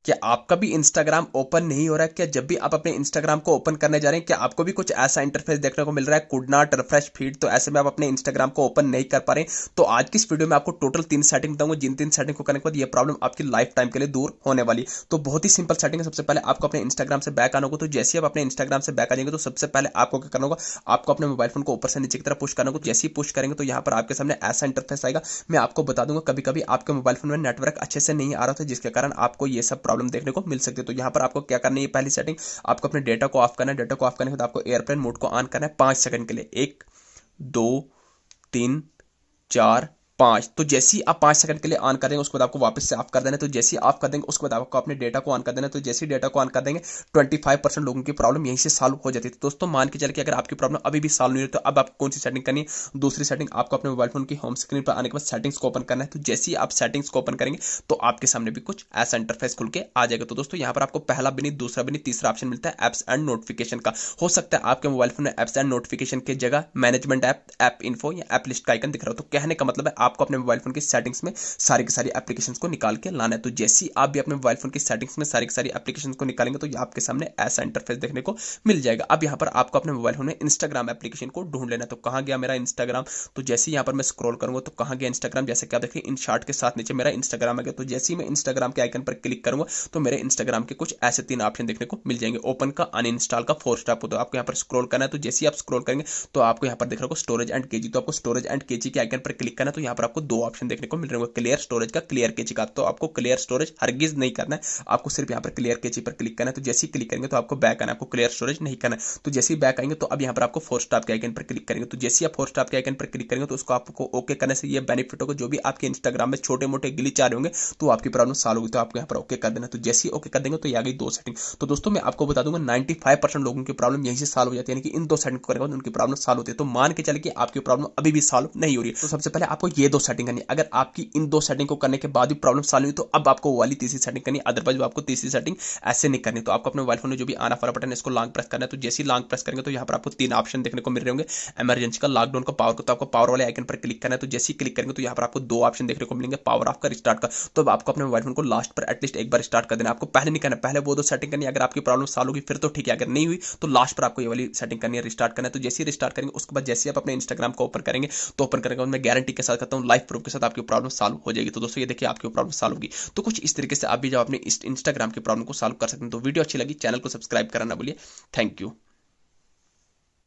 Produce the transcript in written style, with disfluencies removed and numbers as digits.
क्या आपका भी इंस्टाग्राम ओपन नहीं हो रहा है? क्या जब भी आप अपने इंस्टाग्राम को ओपन करने जा रहे हैं, क्या आपको भी कुछ ऐसा इंटरफेस देखने को मिल रहा है, कुड नॉट रिफ्रेश फीड? तो ऐसे में आप अपने इंस्टाग्राम को ओपन नहीं कर पा रहे हैं। तो आज की इस वीडियो में आपको टोटल 3 सेटिंग बताऊंगा, जिन 3 सेटिंग को करने के बाद ये प्रॉब्लम आपकी लाइफ टाइम के लिए दूर होने वाली। तो बहुत ही सिंपल सेटिंग है। सबसे पहले आपको अपने इंस्टाग्राम से बैक आना होगा। तो जैसे ही आप अपने इंस्टाग्राम से बैक आ जाएंगे तो सबसे पहले आपको क्या करना होगा, आपको अपने मोबाइल फोन को ऊपर से नीचे की तरफ पुश करना होगा। जैसे ही पुश करेंगे तो यहाँ पर आपके सामने ऐसा इंटरफेस आएगा। मैं आपको बता दूंगा, कभी कभी आपके मोबाइल फोन में नेटवर्क अच्छे से नहीं आ रहा था, जिसके कारण आपको ये सब प्रॉब्लम देखने को मिल सकती है। तो यहाँ पर आपको क्या करना है, पहली सेटिंग, आपको अपने डेटा को ऑफ करना है। डेटा को ऑफ करने के बाद आपको एयरप्लेन मोड को ऑन करना है 5 सेकंड के लिए। 1 2 3 4 5। तो जैसे ही आप 5 सेकंड के लिए ऑन कर देंगे उसके बाद आपको वापस से ऑफ कर देना है। तो जैसे ही ऑफ कर देंगे उसके बाद आपको अपने डेटा को ऑन कर देना है। तो जैसे ही डेटा को ऑन कर देंगे 25% लोगों की प्रॉब्लम यहीं से सॉल्व हो जाती है। तो दोस्तों मान के चल के अगर आपकी प्रॉब्लम अभी भी सॉल्व नहीं हुई तो अब आपको कौन सी सेटिंग करनी है? दूसरी सेटिंग, आपको अपने मोबाइल फोन की होम स्क्रीन पर आने के बाद सेटिंग्स को ओपन करना है। तो जैसे ही आप सेटिंग्स को ओपन करेंगे तो आपके सामने भी कुछ ऐसा इंटरफेस खुल के आ जाएगा। तो दोस्तों यहाँ पर आपको पहला भी नहीं, दूसरा भी नहीं, तीसरा ऑप्शन मिलता है एप्स एंड नोटिफिकेशन का। हो सकता है आपके मोबाइल फोन में एप्स एंड नोटिफिकेशन की जगह मैनेजमेंट ऐप, ऐप इन्फो या ऐप लिस्ट का आइकन दिख रहा हो। तो कहने का मतलब है आपको अपने मोबाइल फोन की सेटिंग्स में सारी की सारी एप्लीकेशंस को निकाल के लाना है। तो जैसे ही आप भी अपने मोबाइल फोन की सेटिंग्स में सारी की सारी एप्लीकेशंस को निकालेंगे तो आपके सामने ऐसा इंटरफेस देखने को मिल जाएगा। अब यहाँ पर आपको अपने मोबाइल फोन में इंस्टाग्राम एप्लीकेशन को ढूंढ लेना है। तो कहाँ गया मेरा इंस्टाग्राम? तो जैसे ही यहाँ पर मैं स्क्रॉल करूंगा तो कहाँ गया इंस्टाग्राम? जैसे कि आप देखिए इन शॉर्ट के साथ नीचे मेरा इंस्टाग्राम आ गया। तो जैसे ही मैं इंस्टाग्राम के आइकन पर क्लिक करूंगा तो मेरे इंस्टाग्राम के कुछ ऐसे 3 ऑप्शन देखने को मिल जाएंगे। ओपन का, अनइंस्टॉल का, फोर्स स्टॉप। तो आपको यहाँ पर स्क्रॉल करना है। तो जैसे ही आप स्क्रॉल करेंगे तो आपको यहाँ पर देख रहा होगा स्टोरेज एंड केजी। तो आपको स्टोरेज एंड केजी के आइकन पर क्लिक करना है। तो यहाँ पर आपको 2 ऑप्शन देखने को मिल रहे होंगे, क्लियर स्टोरेज का, क्लियर केजी का। तो आपको क्लियर स्टोरेज हरगिज नहीं करना है, आपको सिर्फ यहाँ पर क्लियर केजी पर क्लिक करना है। तो जैसे ही क्लिक करेंगे तो आपको बैक आना है, आपको क्लियर स्टोरेज नहीं करना है। तो जैसे ही बैक आएंगे तो अब यहाँ पर आपको फोर्स स्टॉप के आइकन पर क्लिक करेंगे। तो जैसे ही आप फोर्स स्टॉप के आइकन पर क्लिक करेंगे तो उसको आपको ओके करने से ये बेनिफिट होगा, जो भी आपके इंस्टाग्राम में छोटे मोटे ग्लिच आ रहे होंगे तो आपकी प्रॉब्लम सॉल्व होगी। तो आपको यहाँ पर ओके कर देना। तो जैसे ही ओके कर देंगे तो ये आ गई 2 सेटिंग। तो दोस्तों मैं आपको बता दूंगा 95% लोगों की प्रॉब्लम यहीं से सॉल्व हो जाती है, यानी कि इन 2 सेटिंग को करेंगे उनकी प्रॉब्लम सॉल्व होती है। तो मान के चले कि आपकी प्रॉब्लम अभी भी सॉल्व नहीं हो रही है तो सबसे पहले आपको ये 2 सेटिंग करनी है। अगर आपकी इन 2 सेटिंग को करने के बाद भी प्रॉब्लम सॉल्व हुई तो अब आपको वाली तीसरी सेटिंग करनी है। अदरवाइज आपको तीसरी सेटिंग ऐसे नहीं करनी। तो आपको अपने मोबाइल फोन में जो भी आना वाला बटन है इसको लॉन्ग प्रेस करना है। तो जैसे ही लॉन्ग प्रेस करेंगे तो यहाँ पर आपको 3 ऑप्शन देखने को मिल रहे होंगे, इमरजेंसी का, लॉकडाउन का, पावर का। तो आपको पावर वाले आइकन पर क्लिक करना है। तो जैसे ही क्लिक करेंगे तो यहाँ पर आपको 2 ऑप्शन देखने को मिलेंगे, पावर ऑफ का, रिस्टार्ट का। तो अब आपको अपने मोबाइल फोन को लास्ट पर एटलीस्ट एक बार स्टार्ट कर देना। आपको पहले नहीं करना, पहले वो 2 सेटिंग करनी है। अगर आपकी प्रॉब्लम सॉल्व होगी फिर तो ठीक है, अगर नहीं हुई तो लास्ट पर आपको ये वाली सेटिंग करनी है, रिस्टार्ट करना है। तो जैसे ही रिस्टार्ट करेंगे उसके बाद जैसे आप अपने इंस्टाग्राम को ओपन करेंगे तो ओपन करेंगे मैं गारंटी के साथ कहता हूँ, लाइव प्रूफ के साथ आपकी प्रॉब्लम सॉल्व हो जाएगी। तो दोस्तों ये देखिए आपकी प्रॉब्लम सॉल्व होगी। तो कुछ इस तरीके से आप भी जब अपने इंस्टाग्राम की प्रॉब्लम को सॉल्व कर सकते हैं। तो वीडियो अच्छी लगी, चैनल को सब्सक्राइब करना ना भूलिए। Thank you.